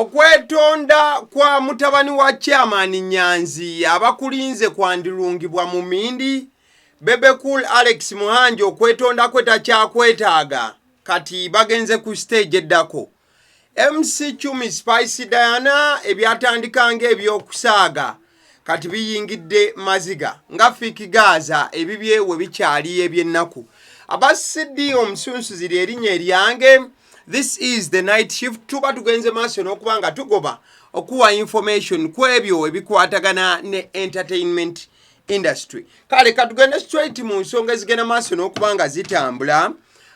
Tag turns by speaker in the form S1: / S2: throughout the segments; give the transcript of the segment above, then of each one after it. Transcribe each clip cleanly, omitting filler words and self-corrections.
S1: Okwetonda kwa mutabani wa chairman Nyanzi abakulinze kwandirungibwa mu Mindi. Bebe Cool Alex Muhanjo okwetonda kwetaga kati bagenze ku stage eddako. MC Chumi Spice Diana ebyatandikanga ebyokusaaga kati biyingidde maziga nga Fiki Gaza ebibyewe bikyali ebyennaku. Abasidi omusunsuziri erinnya eryange. This is the night shift. Tuba tugenze maaso n'okubanga tugoba okuwa information kwebyo ebikwatagana ne entertainment industry. Kale katugende straight mu nsonga ezigenda maaso n'okubanga zitambula.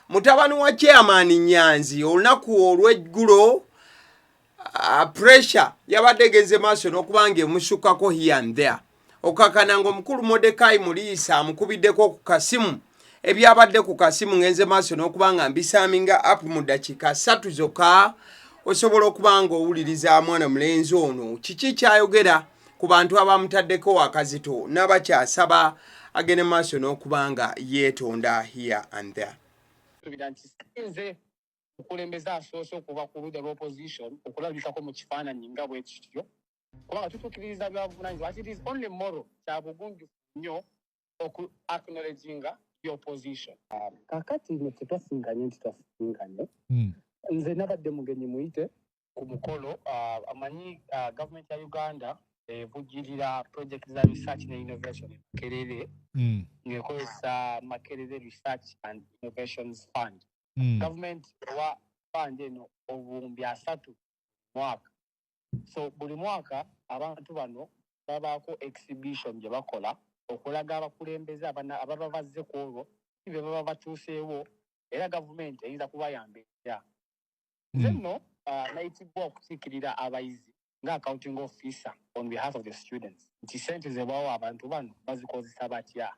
S1: Mutabani wa chairman Nyanzi olunaku olw'eggulo pressure yabadde genze maaso n'okubanga emusukkako here and there. Okakana ng'omukulu Mordecai Muliisa amukubiddeko ku kasimu. Ebyabadde ku kasimu ngenze maaso n'okubanga mbisaaminga up mu dakiika 3 zokka osobola okubanga owuliriza mwana mulenzi ono kiki kyayogera ku bantu abamutaddeko wakazito n'abakyasaba agende maaso n'okubanga yeetonda here and there.
S2: Okulembeza asoose okuva ku ludda lw'opposition okulabikako mu kifaananyi nga bwe kityo kubanga tutuukiririza byabuvunaanyizibwa it is only moral kya bugunjufu nnyo oku acknowledginga the opposition. Kakati ne tetwasinganye nti twasinganye nze nabadde mugenyi muyite ku mukolo amanyi gavumenti ya Uganda evujjirira project za research ne innovation e Makerere ng'ekozesa Makerere Research and Innovations Fund. Government wa fund eno obuwumbi 3 mwaka. So buli mwaka abantu bano babaako exhibition gye bakola okulaga abakulembeze ababa bazze ku olwo be baba batuuseewo era gavumenti eyinza kubayambera. Nze nno nayitibwa okukiikirira abayizi nga accounting officer on behalf of the students nti sente ze bawa abantu bano bazikozesa batya.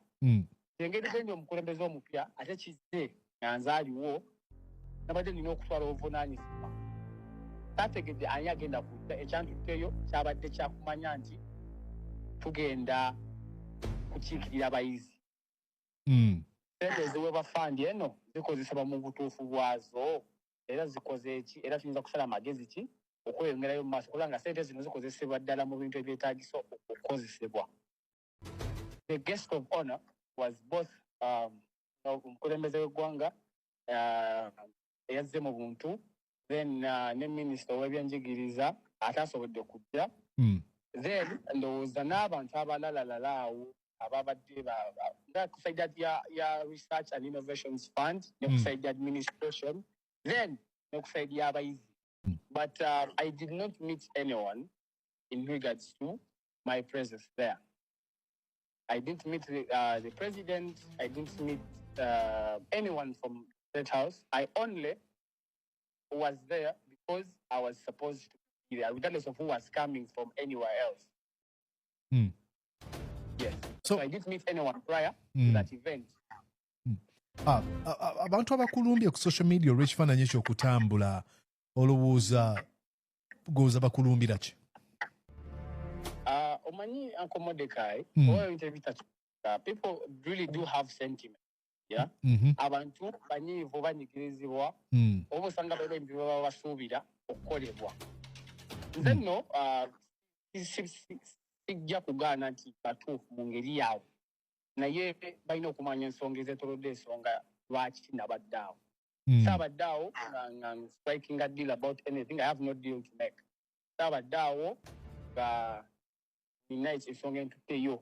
S2: Engeri gye omukulembeze omupya ate kizze Nyanzi aliwo nabadde nina okutwala obuvunaanyizibwa. Tategedde ani agenda kudda ekyantutteyo kyabadde kyakumanya nti tugenda kukiikirira abayizi. Sente eziweebwa fandi eno zikozesebwa mu butuufu bwazo era zikoze eki era tuyinza kusala magezi ki okweyongerayo mu maaso kubanga sente zino zikozesebwa ddala mu bintu ebyetaagisa okukozesebwa. The guest of honor was both omukulembeze w'eggwanga eyazze mu buntu then ne minisita ow'ebyenjigiriza ataasobodde kujja then ndowooza n'abantu abalalala awo ababadde nga ku side ya research and innovations fund ne ku side administration then ne ku side y'abayizi. But I did not meet anyone in regards to my presence there. I didn't meet the president. I didn't meet anyone from State House. I only was there because I was supposed to be there, regardless of who was coming from anywhere else. Yes. So I didn't meet anyone prior to that event.
S3: Abantu abakulumbye ku social media olw'ekifaananyi ekyo okutambula olowooza goza bakulumbira ki?
S2: Omanyi Uncle Mordecai, people really do have sentiment. Yeah? Abantu banyiivu banyigirizibwa oba osanga balembi baba basuubira okukolebwa. Nze nno sijja kugaana nti batuufu mu ngeri yaabwe naye balina okumanya ensonga ezeetolodde ensonga lwaki nabadde awo. Saabadde awo nga striking a deal about anything. I have no deal to make. Saabadde awo nga nina ensonga entutteyo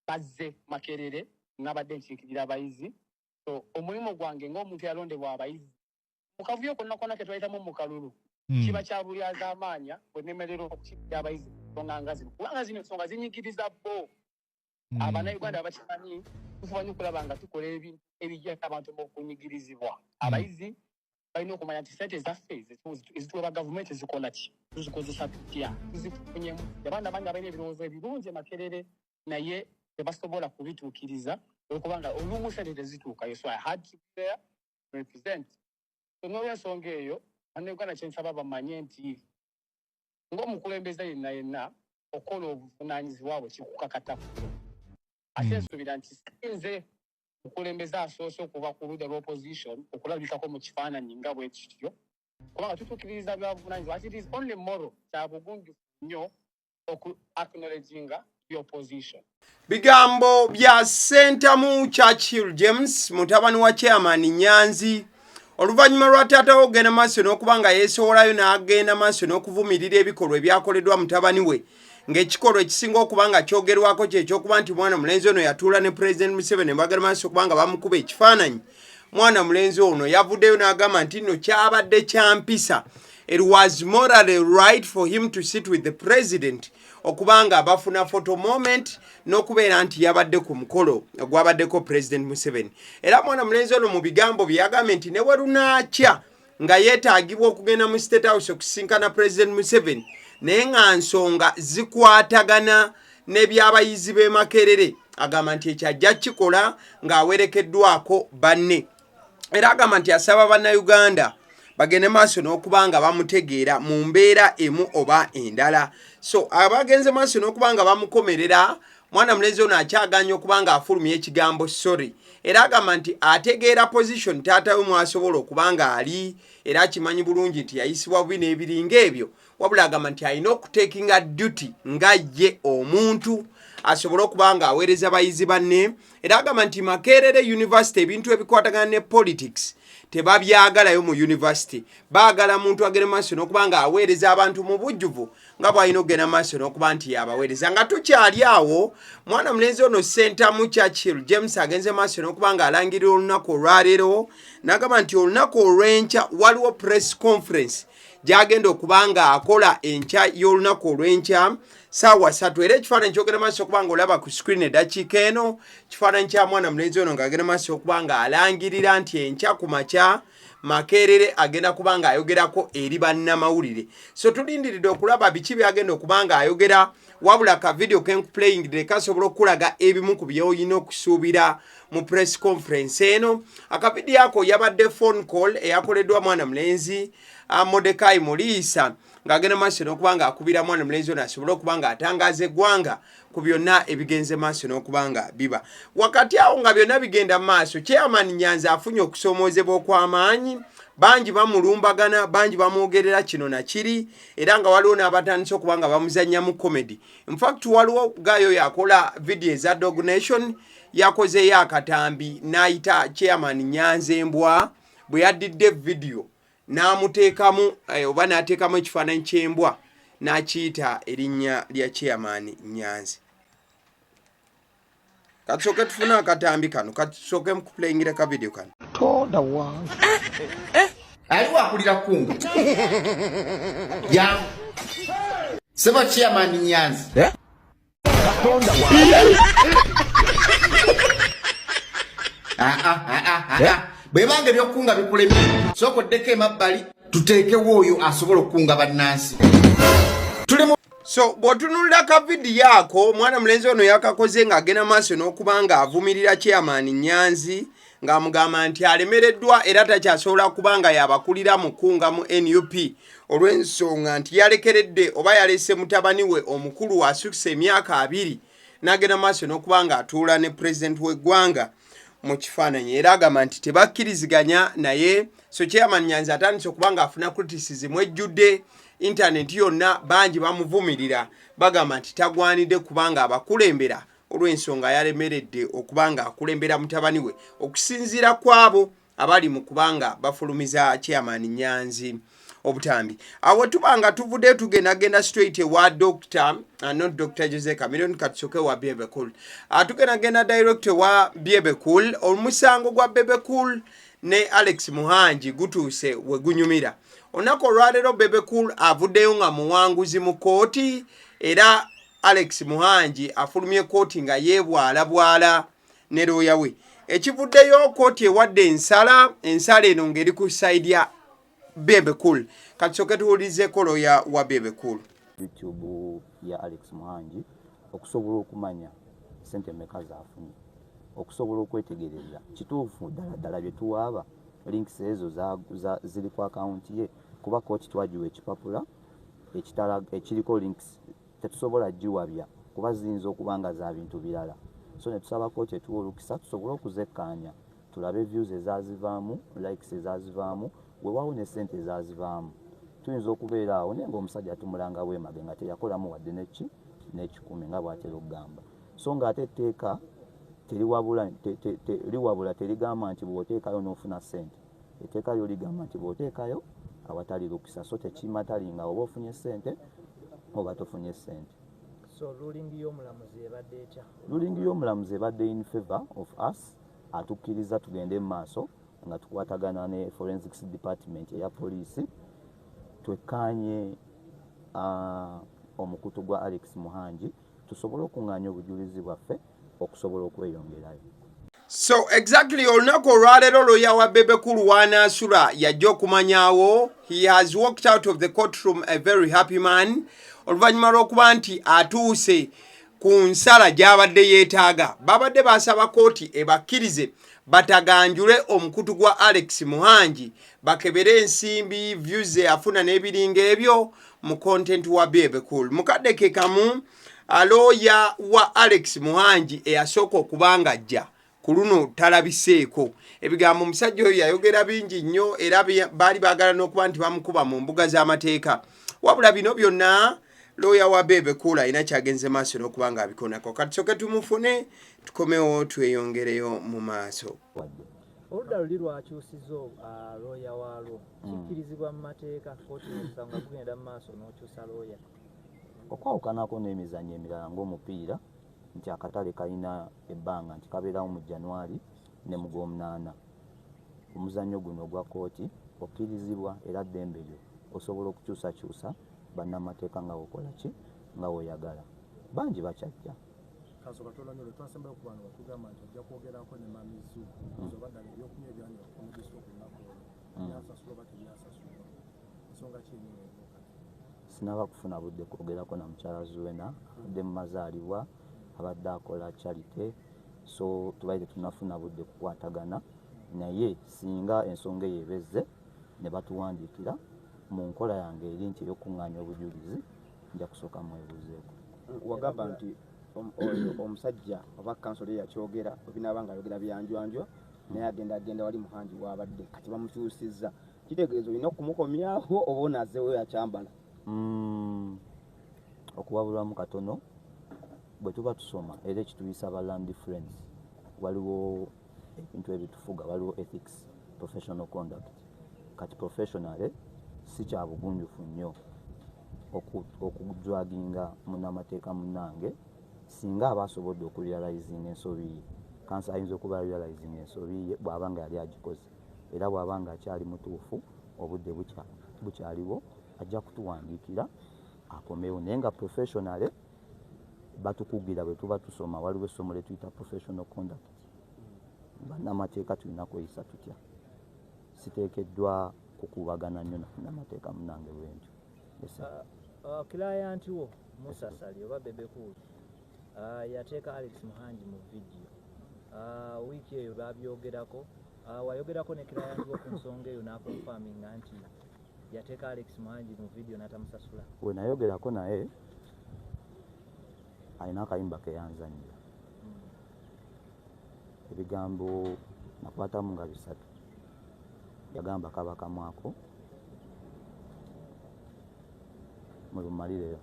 S2: bazze Makerere nabadde nkiikirira abayizi. So omulimu gwange ng'omuntu yalondebwa abayizi mu kavuyo konna konna ke twayitamu mu kalulu kiba kya bulyaza amaanya bwe nemerera okukiikirira abayizi nsonga nga zino kubanga zino ensonga zinyigiriza bo. Abannayuganda abakimanyi tufuba nnyo okulaba nga tukola ebintu ebijja abantu okunyigirizibwa. Abayizi balina okumanya nti sente zaffe ezituweebwa gavumenti zikola ki, tuzikozesa tutya, tuzifunyemu. Abaana bangi abalina ebirowoozo ebirungi Makerere naye tebasobola kubituukiriza olwokubanga olumu sente tezituukayo. So I had to be there to represent. So n'olw'ensonga eyo Bannayuganda kye nsaba bamanye nti ng'omukulembeze yenna okola obuvunaanyizibwa bwe kikukakatako. Ate nsuubira nti nze mukulembeze asoose okuva ku ludda lw'opposition okulabikako mu kifaananyi nga bwe kityo kubanga tutuukiririza byabuvunaanyizibwa. It is only moral kya bugunjufu nnyo acknowledginga the opposition.
S1: Bigambo bya Sentamu Churchill James mutabani wa chairman Nyanzi oluvannyuma lwa taata ogenda maaso n'okubanga yeesowolayo n'agenda maaso n'okuvumirira ebikolwa ebyakoleddwa mutabani we ng'ekikolwa ekisinga okubanga kyogerwako kyekyokuba nti mwana mulenzi ono yatuula ne President Museveni bagenda maaso okubanga bamukuba ekifaananyi. Mwana mulenzi ono yavuddeyo n'agamba nti nno kyabadde kya mpisa. It was morally right for him to sit with the president okubanga bafuna photo moment n'okubeera nti yabadde ku mukolo ogwabaddeko President Museveni. Era mwana mulenzi ono mu bigambo bye yagambye nti ne bwe lunaakya nga yeetaagibwa okugenda mu State House okusinkana President Museveni naye nga nsonga zikwatagana n'ebyabayizi b'e Makerere agamba nti ekyajja kikola ng'awerekeddwako banne. Era agamba nti asaba bannayuganda bagende maaso n'okubanga bamutegeera mu mbeera emu oba endala. So abagenze maaso n'okubanga bamukomerera mwana mulenzi ono akyaganya okubanga afulumya ekigambo sorry. Era agamba nti ategeera position taata we mwasobola okubanga ali era akimanyi bulungi nti yayisibwa bubi n'ebiringa ebyo wabula agamba nti alina okutekinga duty nga ye omuntu asobole okubanga aweereza bayizi banne. Era agamba nti Makerere University ebintu ebikwatagana ne politics tebabyagalayo mu university, baagala muntu agende maaso n'okubanga aweereza abantu mu bujjuvu nga bw'alina okugenda maaso n'okuba nti yabaweereza. Nga tukyali awo mwana mulenzi ono Sentamu Churchill James agenze maaso n'okubanga alangirira olunaku olwaleero n'agamba nti olunaku olw'enkya waliwo press conference gy'agenda okubanga akola enkya y'olunaku olw'enkya saawa 3. Era ekifaananyi kyogenda maaso okubanga olaba ku screen eddakiika eno kifaananyi kya mwana mulenzi ono ng'agenda maaso okubanga alangirira nti enkya ku makya Makerere agenda kubanga ayogerako eri bannamawulire. So tulindiridde okulaba biki byagenda okubanga ayogera wabula ka video kenkuplayingire kasobola okulaga ebimu ku by'olina okusuubira mu press conference eno. Akavidiyo ako yabadde phone call eyakoleddwa mwana mulenzi Mordecai Mulisa ng'agenda maaso n'okubanga akubira mwana mulenzi ono asobole okubanga atangaaza eggwanga ku byonna ebigenze maaso n'okubanga biba. Wakati awo nga byonna bigenda maaso, Chairman Nyanzi afunye okusoomoozebwa okw'amaanyi, bangi bamulumbagana, bangi bamwogerera kino na kiri, era nga waliwo n'abatandise okubanga bamuzannyamu comedy. In fact waliwo gayo yakola video eza Dog Nation yakozeyo akatambi n'ayita Chairman Nyanzi embwa bwe yaddidde video n'amuteekamu oba n'ateekamu ekifaananyi ky'embwa n'akiyita erinnya lya Chairman Nyanzi. Katusooke tufune akatambi kano, katusooke mukuplayingira ka video kano.
S4: Tonda wange
S5: aliwo akulira kunga ya sebo Chairman Nyanzi
S4: tonda wange
S5: bwe bange byokunga bikulemye soko ddeko emabbali tuteekewo oyo asobola okunga bannansi.
S1: So bw'otunuulira ka video ako mwana mulenzi ono yakakoze ng'agenda maaso n'okubanga avumirira Chairman Nyanzi ng'amugamba nti alemereddwa era takyasobola kubanga yabakulira mu kunga mu NUP olw'ensonga nti yalekeredde oba yalese mutabani we omukulu asukise emyaka 2 n'agenda maaso n'okubanga atuula ne President w'eggwanga mu kifaananyi. Era agamba nti tebakkiriziganya naye. So Chairman Nyanzi atandise okubanga afuna criticism ejjudde internet yonna, bangi bamuvumirira bagamba nti tagwanidde kubanga abakulembera olw'ensonga yalemeredde okubanga akulembera mutabani we okusinziira kwabo abali mu kubanga bafulumiza Chairman Nyanzi obutambi. Awo tubanga tuvudde tugenda straight ewa Dr. Not Dr. Jose Cameron Katsoke wa Bebe Cool. Tugenda direct wa Bebe Cool. Omusango gwa Bebe Cool ne Alex Muhanji gutuuse we gunyumira. Onako olwaleero Bebe Cool avuddeyo nga muwanguzi mu kooti era Alex Muhanji afulumye kooti nga yeebwalabwala ne looya we. Ekivuddeyo kooti ewadde ensala eno ng'eri ku side ya Bebe Cool. Katsoke tuwulize looya wa Bebe Cool.
S6: YouTube ya Alex Muhanji okusobola okumanya sente mmeka zaafunye, okusobola okwetegereza kituufu ddala bye tuwaaba links ezo ziri ku akaunti ye kuba kooti twagiwa ekipapula ekiriko links tetusobola giwabya kuba ziyinza okuba nga za bintu birala. So ne tusaba kooti etuwa olukisa tusobole okuzekkaanya tulabe views ezazivaamu, likes ezazivaamu weewaawo ne ssente ezazivaamu tuyinza okubeera awo naye ng'omusajja tumulanga bwemage nga teyakolamu wadde n'ekikumi nga bw'atera okugamba so ng'ate etteeka liwabula terigamba nti bw'oteekayo n'ofuna ssente etteeka lyo ligamba nti bw'oteekayo awatali lukisa so tekimata nga oba ofunye ssente oba tofunye ssente.
S7: So ruling y'omulamuzi ebadde etya?
S6: Ruling y'omulamuzi ebadde in favor of us atukkiriza tugende mu maaso nga tukwatagana ne forensics department eya poliisi twekkaanye omukutu gwa Alex Muhangi tusobole okuŋŋaanya obujulizi bwaffe okusobola okweyongerayo.
S1: So exactly olunaku olwaleero lawyer wa Bebekul w'anaasula yajja okumanyaawo. He has walked out of the courtroom a very happy man oluvannyuma lw'okuba nti atuuse ku nsala gy'abadde yeetaaga. Babadde basaba kooti ebakkirize bataganjule omukutu gwa Alex Muhangi bakebere ensimbi views afuna n'ebiringa ebyo mu content wa Bebekul. Mukadde ke kamu lawyer wa Alex Muhangi eyasooka okubanga ajja ku luno talabiseeko. Ebigambo omusajja oyo yayogera bingi nnyo era baali baagala n'okuba nti bamukuba mu mbuga z'amateeka. Wabula bino byonna lawyer wa Bebekul alina kyagenze maaso n'okuba ng'abikonako. Kati soke tumufune tukomewo tweyongereyo mu maaso.
S7: Oludda luli lwakyusizza lawyer waalwo kikkirizibwa mu mateeka kooti n'osanga kugenda mu maaso n'okyusa lawyer.
S6: Okwawukanako n'emizannyo emirala ng'omupiira nti akatale kalina ebbanga nti kabeerawo mu January ne mu Gwomnaana. Omuzannyo guno ogwa kooti okkirizibwa era ddembe lyo osobola okukyusakyusa bannamateeka nga wokola ki nga woyagala. Bangi bakyajja.
S8: Kasoka tolanyole twasembayo ku bantu batugamba nti ojja kwogerako ne mamizu zoba ddala ebyokunywa ebyani okumugisa okunaku olwo byasasula oba tebyasasulwa ensonga kiyini
S6: sinaba kufuna budde kwogerako na mukyala Zuena abadde mu mazaalibwa abadde akola charity so tubaire tunafuna budde kukwatagana naye singa ensonga eyo ebezze ne batuwandiikira mu nkola yange eri nti ey'okuŋŋaanya obujulizi nja kusooka mwebuuzeeko.
S9: Wagamba nti omusajja oba kansole yakyogera obinaaba nga ayogera byanjwanjwa naye agenda wali Muhangi w'abadde kati bamukyusizza kitegeeza olina okumukomyawo oba onaazeewo yakyambala.
S6: Okuwabulwamu katono bwe tuba tusoma era ekituyisa aba land friends waliwo ebintu ebitufuga waliwo ethics professional conduct kati professional si kya bugunjufu nnyo okujwaginga munnamateeka munnange singa aba asobodde okurealizinga ensobi ye kansa ayinza okuba realizinga ensobi ye bw'aba nga yali agikoze era bw'aba nga akyali mutuufu obudde bukyaliwo ajja kutuwandiikira akomewo naye nga professional batukugira bwe tuba tusoma waliwo essomo lye tuyita professional conduct. Bannamateeka tulina kweyisa tutya siteekeddwa kukubagana nnyo namateeka munnange bwentyo.
S7: Client wo Musa Sali oba Bebekul yateeka Alex Muhangi mu vidiyo wiiki eyo babyogerako wayogerako ne client wo ku nsonga eyo n'akonfaminga nti yateeka Alex Muhangi mu vidiyo n'atamusasula.
S6: We nayogerako naye alina akayimba ke yanzannyira ebigambo nakwatamu nga 3 yagamba kaba kamwako mulumalireyo.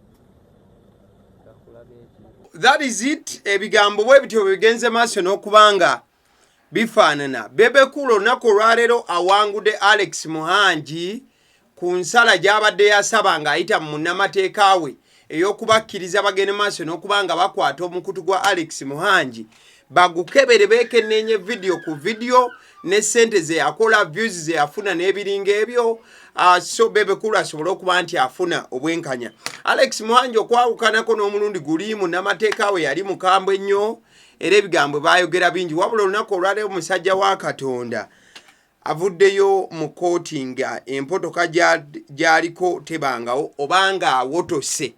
S1: That is it. Ebigambo bwe bityo bigenze maaso n'okubanga bifaanana. Bebekul olunaku olwaleero awangudde Alex Muhangi ku nsala gy'abadde yasaba ng'ayita mu munnamateeka we ey'okubakkiriza bagende maaso n'okubanga bakwata omukutu gwa Alex Muhangi bagukebere beekenneenye vidiyo ku vidiyo ne ssente ze yakola views ze yafuna n'ebiringa ebyo so Bebekul asobole okuba nti afuna obwenkanya. Alex Muhangi okwawukanako n'omulundi guli munnamateeka we yali mukambwe nnyo era ebigambo baayogera bingi wabula olunaku olwaleero omusajja wa Katonda avuddeyo mu kooti nga empotoka gy'aliko tebangawo obanga awotose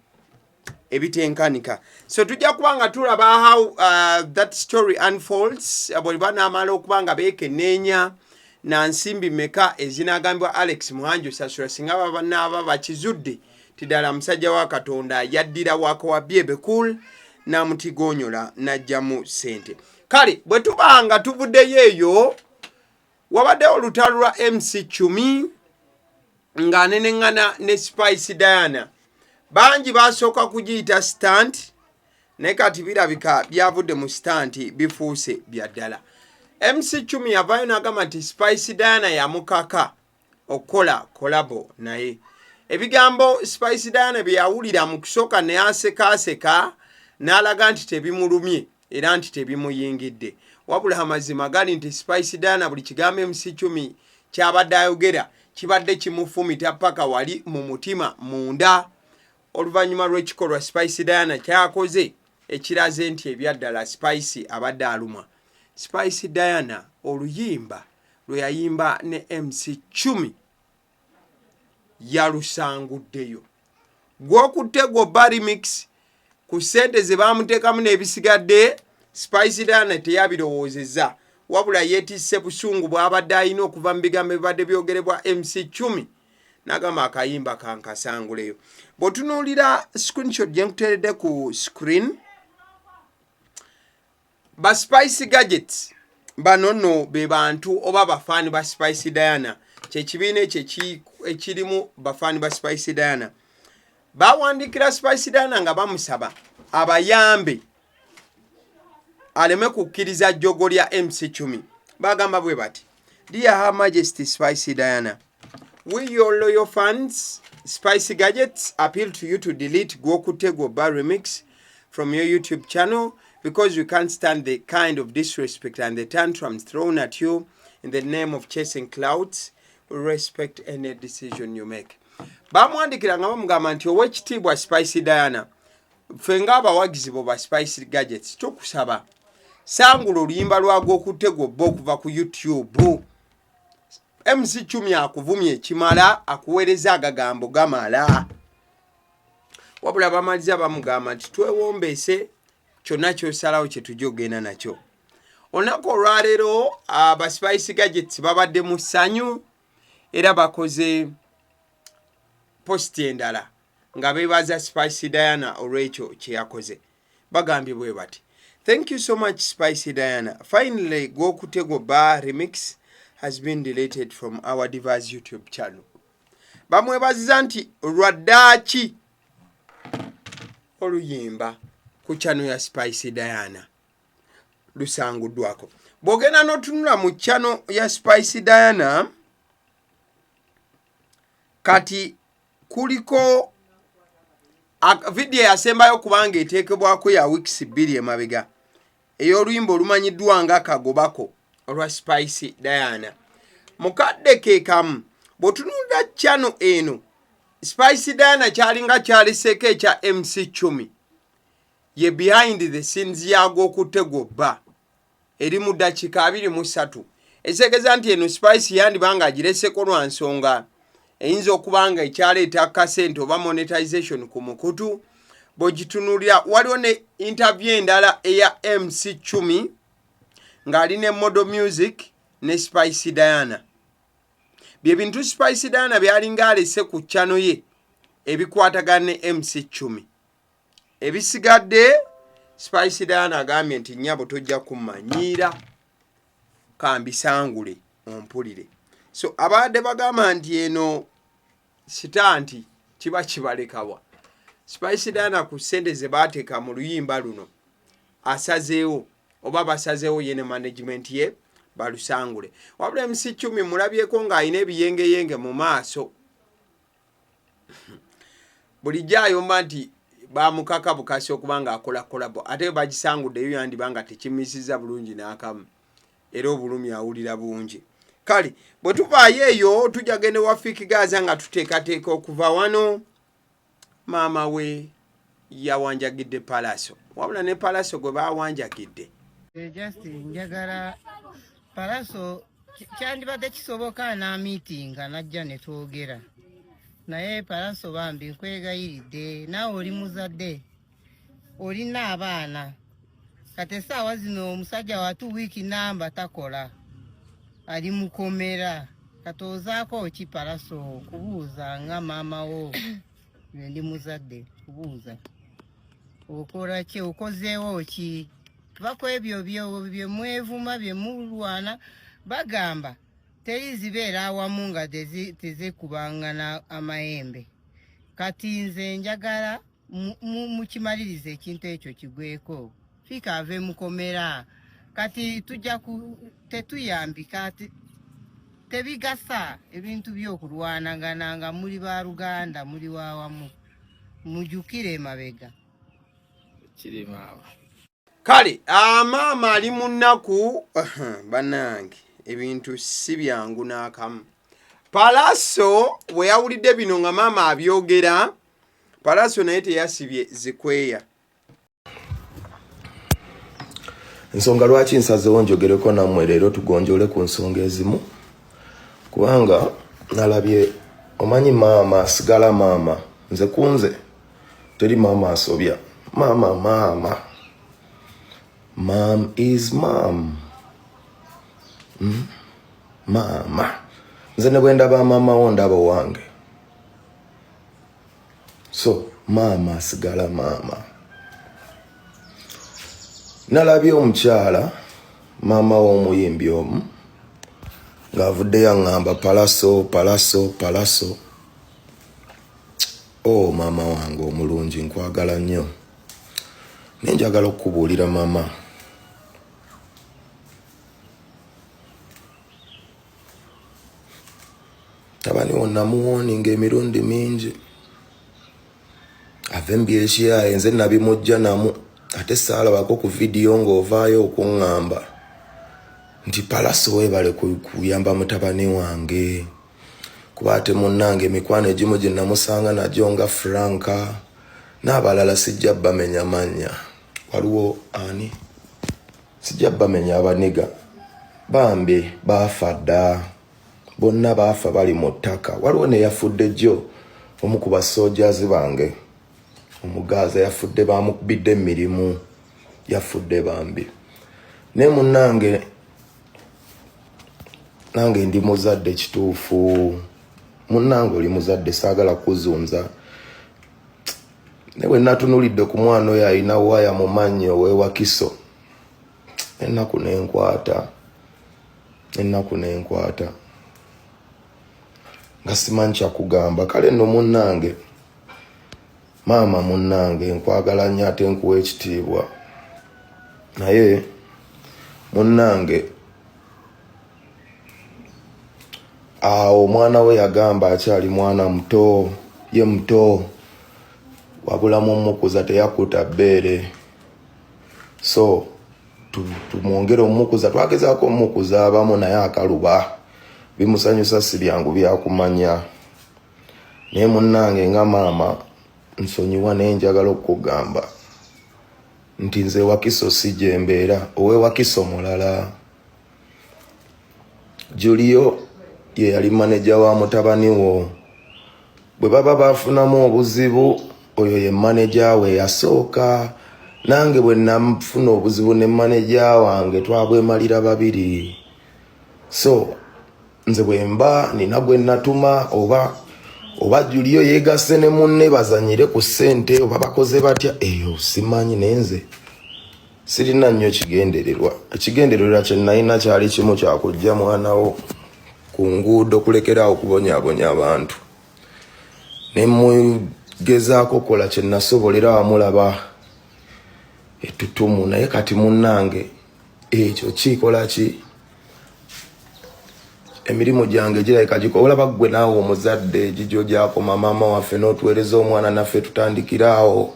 S1: ebitenkanika. So tujja kubanga tulaba how that story unfolds bwe banaamala okubanga beekenneenya na nsimbi meka ezinagambibwa Alex Muhangi osasula singa banaaba bakizudde tidala musajja wa Katonda yaddira wako wa Bebekul n'amutigonyola n'ajjamu ssente. Kale bwe tubanga tuvuddeyo eyo wabaddewo olutalo lwa MC Chumi ng'anenengana ne Spice Diana. Bangi basooka kugiyita stunt, naye kati birabika byavudde mu stunt bifuuse bya ddala. MC Chumi yavaayo n'agamba nti Spice Diana yamukaka okukola kolabo naye. Ebigambo Spice Diana bye yawulira mu kusooka ne asekaaseka n'alaga nti tebimulumye era nti tebimuyingidde. Wabula amazima gali nti Spice Diana buli kigambo MC Chumi kyabadde ayogera kibadde kimufumita paka wali mu mutima munda. Oluvannyuma lw'ekikolwa Spice Diana kyakoze ekiraze nti ebyaddala Spice abadde alumwa. Spice Diana oluyimba lwe yayimba ne MC Chumi yalusanguddeyo. Gw'okutte Gwoba remix ku ssente ze baamuteekamu n'ebisigadde Spice Diana teyabirowoozezza, wabula yeetisse busungu bw'abadde alina okuva mu bigambo ebibadde byogerebwa MC Chumi n'agamba akayimba kankasanguleyo. Bw'otunuulira screenshot gye nkuteeredde ku screen, ba Spice Gadgets bano nno be bantu oba bafaani ba Spice Diana, kye kibiina ekyo ekirimu bafaani ba Spice Diana. Bawandiikira Spice Diana nga bamusaba abayambe aleme kukkiriza jjogo lya MC Chumi. Bagamba bwe bati: Dear Her Majesty Spice Diana, we your loyal fans, Spice Gadgets, appeal to you to delete Gwokute Gwoba remix from your YouTube channel because we can't stand the kind of disrespect and the tantrums thrown at you in the name of chasing clouds. We respect any decision you make. Bamwandikira nga bamugamba nti ow'ekitiibwa Spice Diana, ffe ng'abawagizi bo ba Spice Gadgets tukusaba sangula oluyimba lwa Gwokute Gwoba okuva ku YouTube. MC Chumi akuvumye ekimala, akuweereza agagambo gamala. Wabula bamaliza bamugamba nti twewombeese kyonna ky'osalawo kye tujja ogenda nakyo. Olunaku olwaleero aba Spice Gadgets babadde mu ssanyu era bakoze posti endala nga beebaza Spice Diana olw'ekyo kye yakoze. Bagambye bwe bati: Thank you so much Spice Diana. Finally, Gwokute Gwoba remix has been deleted from our Divas YouTube channel. Bamwebaziza nti lwaddaaki oluyimba ku channel ya Spice Diana lusanguddwako. Bw'ogenda n'otunula mu channel ya Spice Diana kati kuliko video yasembayo kubanga eteekebwako ya weeks 2 emabega ey'oluyimba olumanyiddwa nga Kagobako olwa Spice Diana. Mukadde ke kamu bw'otunuulira channel eno Spice Diana kyalinga kyaleseko ekya MC Chumi ye behind the scenes ya Gwokute Gwoba eri mu ddakiika 23. Etegeeza nti eno Spice yandibanga agiresseko lwa nsonga eyinza okubanga ekyaleeta kasente oba monetization ku mukutu. Bw'ogitunuulira waliwo ne interview endala eya MC Chumi ng'ali ne Model Music ne Spice Diana. Bye bintu Spice Diana byalinga alese ku channel ye ebikwatagana ne MC Chumi. Ebisigadde Spice Diana agambye nti nnyabo tojja kumanyiira kambisangule ompulire. So abadde bagamba nti eno sitanti kiba kibalekawa. Spice Diana ku ssente ze baateeka mu luyimba luno asazeewo oba basazeewo ye ne management ye balusangule. Wabula MC Chumi mulabyeko ng'alina ebiyengeyenge mu maaso. Bulijjo ayomba nti baamukaka bukasi okubanga akola kolabo ate bagisanguddeyo yandibanga tekimisiza bulungi n'akamu era obulumi awulira bungi. Kale bwe tuvaayo eyo tujja gende wa Fiki Gaza nga tuteekateeka okuva wano. Maama we yawanjagidde Palaso, wabula ne Palaso gwe baawanjagidde.
S10: Just njagala Palaso kyandibadde kisoboka na meeting najja ne twogera naye Palaso bambi nkwegayiridde naawe oli muzadde olina abaana kati essaawa zino omusajja wa 2 week namba takola ali mukomera katoozaako ki Palaso kubuuza nga maama wo ndi muzadde kubuuza okola ki okozeewo ki bako ebyo bye mwevuma bye mulwana bagamba terizibeera awamu nga tezekubangana amayembe. Kati nze njagala mukimaliriza ekintu ekyo kigweko. Fika ave mukomera. Kati tujja tetuyambika tebigasa ebintu by'okulwanagana nga muli ba Luganda muli wawamu. Mujukire mabega.
S11: Kiri maama.
S1: Kale maama ali mu nnaku bannange ebintu si byangu n'akamu. Palaso bwe yawulidde bino nga maama abyogera, Palaso naye teyasibye zikweya.
S12: Ensonga lwaki nsazeewo njogereko nammwe leero tugonjole ku nsonga ezimu, kubanga nalabye omanyi maama sigala maama, nze kunze teri maama asobya. Maama mom is mom. Maama nze ne bwe ndaba maama wo ndaba wange, so maama sigala maama. Nalabye omukyala maama w'omuyimbi omu ng'avudde yaŋŋamba Palaso. Oh maama wange omulungi, nkwagala nnyo. Nenjagala okukubuulira maama, tabani wonna muwoninga emirundi mingi. Ave mbyekyaye nze nabimujja namu, ate saalabako ku vidiyo ng'ovaayo okuŋŋamba nti Palaso weebale kuyamba mutabani wange, kuba ate munnange emikwano egimu gye namusanga nagyo nga Franka n'abalala sijja bamenya mannya. Waliwo ani sijja bamenya abaniga bambi baafa dda, bonna baafa bali mu ttaka. Waliwo ne yafudde jjo omu ku basojjazi bange, omugaaza yafudde, bamukubidde emirimu, yafudde bambi. Ne munnange nange ndi muzadde kituufu, munnange oli muzadde, saagala kuzunza. Ne bwe natunulidde ku mwana oyo alina waya mu mannyo Wakiso, ennaku n'enkwata nga simanyi kyakugamba. Kale nno munnange, maama munnange, nkwagala nnyo ate nkuwa ekitiibwa, naye munnange awo omwana we yagamba akyali mwana muto, ye muto, wabula mumukuza teyakuta bbeere, so tumwongere omukuza. Twagezaako omukuza abamu naye akaluba, bimusanyusa si byangu byakumanya. Naye munnange nga maama nsonyiwa naye njagala okukugamba nti nze Wakiso si gye mbeera, owe Wakiso mulala. Julio ye yali maneja wa mutabani wo, bwe baba bafunamu obuzibu oyo ye maneja we yasooka. Nange bwe nafuna obuzibu ne maneja wange twabwemalira babiri. So nze bwe mba nina gwe natuma oba Julio yeegasse ne munne bazanyire ku ssente oba bakoze batya, eyo simanyi. Nenze sirina nnyo ekigendererwa kye nalina kyali kimu kyakujja mwana wo ku nguudo kulekerawo okubonyaabonya abantu. Ne mugezaako kola kye nasobolera wamulaba ettutumu, naye kati munnange ekyo kikola ki? Emirimu gyange girabika giko. Olaba gwe naawe omuzadde gijjo gyakoma maama waffe n'otuweereza omwana naffe tutandikiraawo,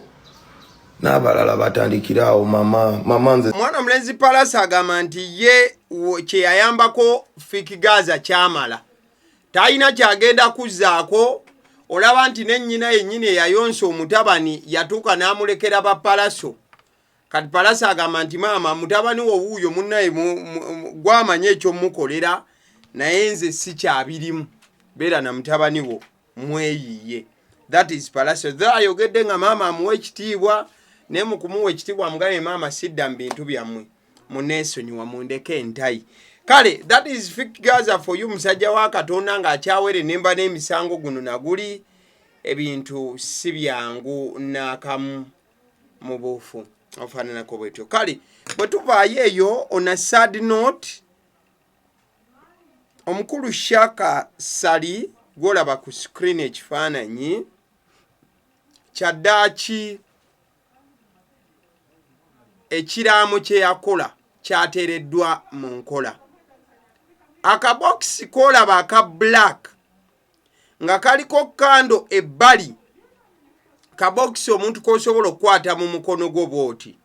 S12: n'abalala batandikiraawo. Mama nze
S1: omwana mulenzi Palaso agamba nti ye kye yayambako Fikigaza kyamala, talina kyagenda kuzzaako. Olaba nti nennyina yennyini eyayonsa omutabani yatuuka n'amulekera ba Palaso. Kati Palaso agamba nti maama mutabani wo wuuyo munnaye gwamanye ekyomukolera, naye nze si kyabirimu, beera na mutabani wo mweyiye. That is Palaso. Ayogedde nga maama amuwa ekitiibwa, naye mu kumuwa ekitiibwa amugaye maama sidda mu bintu byammwe, muneesonyiwa mundeke entayi. Kale that is Fikigaza for you, musajja wa Katonda ng'akyawere nemba n'emisango guno naguli. Ebintu si byangu n'akamu mu buufu ofaananako bwetyo. Kale bwe tuvaayo eyo on a sad note, omukulu Shaka Sali gwolaba ku screen ekifaananyi kyaddaaki ekiraamo kye yakola kyateereddwa mu nkola. Akabokisi koolaba aka black nga kaliko kando ebbali, kabokisi omuntu kosobola okukwata mu mukono gwo bw'oti,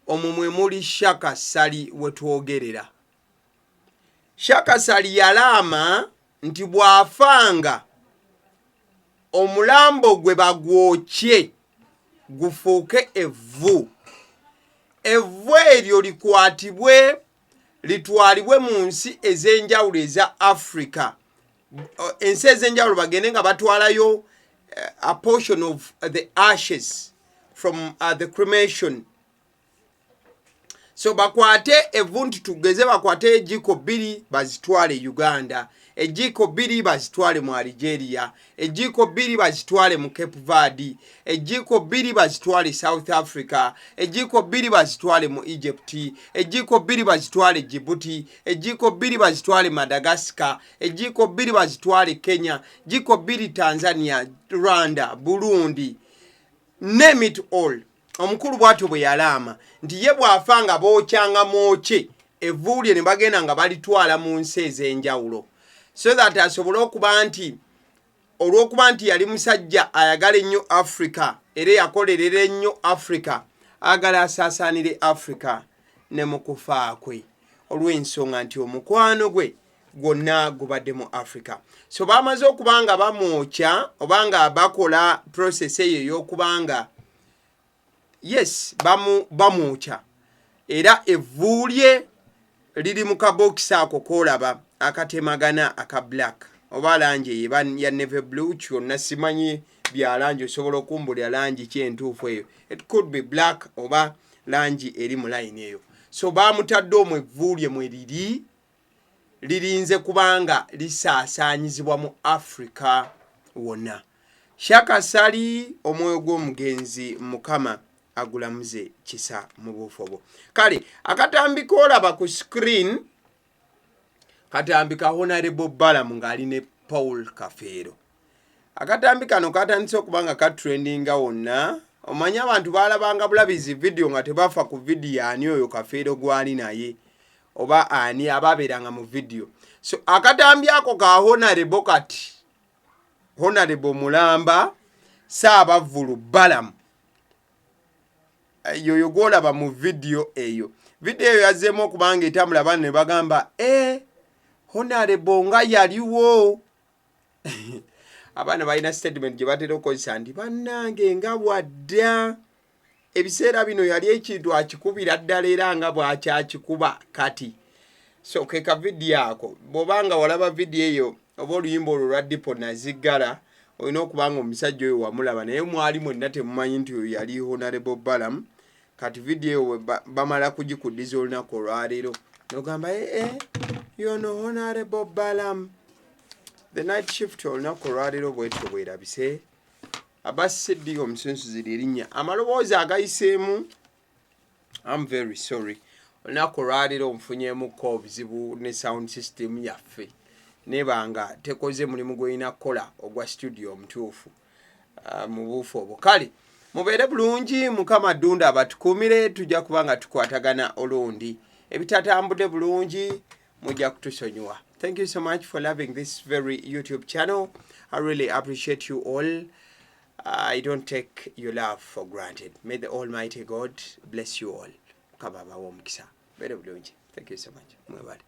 S1: omwo mwe muli Shaka Sali we twogerera. Shaka Sali yalaama nti bw'afanga omulambo gwe bagwokye gufuuke evvu. Evvu eryo likwatibwe litwalibwe mu nsi ez'enjawulo eza Africa. Ensi ez'enjawulo bagende nga batwalayo a portion of the ashes from the cremation. So bakwate evvu nti tugeze bakwate ejjiiko 2 bazitwale Uganda, ejjiiko 2 bazitwale mu Algeria, ejjiiko 2 bazitwale mu Cape Verde, ejjiiko 2 bazitwale South Africa, ejjiiko 2 bazitwale mu Egypt, ejjiiko 2 bazitwale Djibouti, ejjiiko 2 bazitwale Madagascar, ejjiiko 2 bazitwale Kenya, ejjiiko 2 Tanzania, Rwanda, Burundi, name it all. Omukulu bwatyo bwe yalaama nti ye bw'afanga bookyanga mwoke evvu lye ne bagenda nga balitwala mu nsi ez'enjawulo, so that asobole okuba nti olw'okuba nti yali musajja ayagala ennyo Africa era yakolerera ennyo Africa, agala asaasaanire Africa ne mu kufa kwe olw'ensonga nti omukwano gwe gwonna gubadde mu Africa. So bamaze okuba nga bamwokya oba nga bakola process eyo ey'okubanga yes bamwokya era evvu lye liri mu kabokisi ako koolaba akatemagana aka black oba langi ya navy blue, kyonna simanyi bya langi, osobola okumbulira langi kyentuufu eyo. It could be black oba langi eri mu line eyo. So bamutadde omwo evvu lye mwe lirinze kubanga lisaasaanyizibwa mu Africa wonna. Shaka Sali omwoyo gw'omugenzi Mukama agulamuze kisa mu bufu obwo. Kale akatambi koolaba ku screen katambi ka Honorable Balamu ng'ali ne Paul Kafeero. Akatambi kano katandise okubanga katrendinga wonna. Omanyi abantu baalabanga bulabizi video nga tebafa ku video ani oyo Kafeero gwali naye oba ani ababeeranga mu video. So akatambi ako ka Honorable kati Honorable Mulamba Saabavulu Balamu yoyo gwolaba mu video eyo. Video eyo yazzeemu okubanga etambula abaana ne bagamba Honorable nga yaliwo. Abaana balina statement gye batera okukozesa nti bannange nga bwadda ebiseera bino yali ekintu akikubira ddala era nga bwakyakikuba kati. So keka video ako bw'obanga walaba video eyo oba oluyimba olwo lwa Dipo Naziggala olina okubanga omusajja oyo wamulaba naye mwali mwenna temumanyi nti oyo yali Honorable Balamu. Kati video bamala kugikuddiza olunaku olwaleero n'ogamba yono Honorable Balamu. The night shift olunaku olwaleero bwetyo bwerabise abasseddi omusunsuzi lyerinnya amaloboozi agayiseemu. I'm very sorry. Olunaku olwaleero nfunyeemukko obuzibu ne sound system yaffe nebanga tekoze mulimu gw'olina kukola ogwa studio omutuufu mu buufu obwo. Kale mubeere bulungi, Mukama Ddunda abatukuumire, tujja kubanga tukwatagana olundi ebitatambudde bulungi mujja kutusonyiwa. Thank you so much for loving this very YouTube channel. I really appreciate you all. I don't take your love for granted. May the Almighty God bless you all. Mukama abawe omukisa. Beere bulungi. Thank you so much. Mwebale.